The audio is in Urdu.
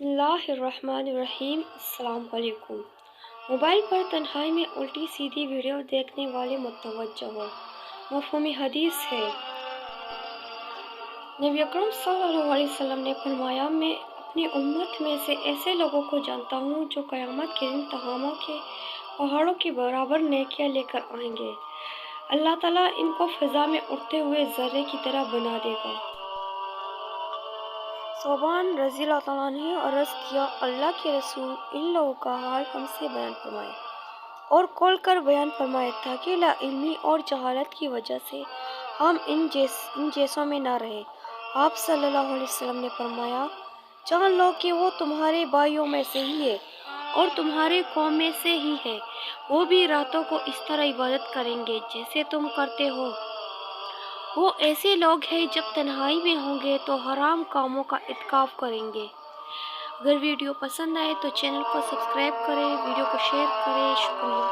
بسم اللہ الرحمن الرحیم۔ السلام علیکم۔ موبائل پر تنہائی میں الٹی سیدھی ویڈیو دیکھنے والے متوجہ ہو۔ مفہوم حدیث ہے، نبی اکرم صلی اللہ علیہ وسلم نے فرمایا، میں اپنی امت میں سے ایسے لوگوں کو جانتا ہوں جو قیامت کے دن تہاموں کے پہاڑوں کے برابر نیکیاں لے کر آئیں گے۔ اللہ تعالیٰ ان کو فضا میں اڑتے ہوئے ذرے کی طرح بنا دے گا۔ ثوبان رضی اللہ تعالیٰ عنہ نے عرض کیا، اللہ کے رسول، ان لوگوں کا حال ہم سے بیان فرمائے اور کھول کر بیان فرمائے تاکہ لا علمی اور جہالت کی وجہ سے ہم ان جیسوں میں نہ رہیں۔ آپ صلی اللہ علیہ وسلم نے فرمایا، جان لو کہ وہ تمہارے بھائیوں میں سے ہی ہے اور تمہارے قوم میں سے ہی ہے، وہ بھی راتوں کو اس طرح عبادت کریں گے جیسے تم کرتے ہو۔ وہ ایسے لوگ ہیں جب تنہائی میں ہوں گے تو حرام کاموں کا ارتکاب کریں گے۔ اگر ویڈیو پسند آئے تو چینل کو سبسکرائب کریں، ویڈیو کو شیئر کریں۔ شکریہ۔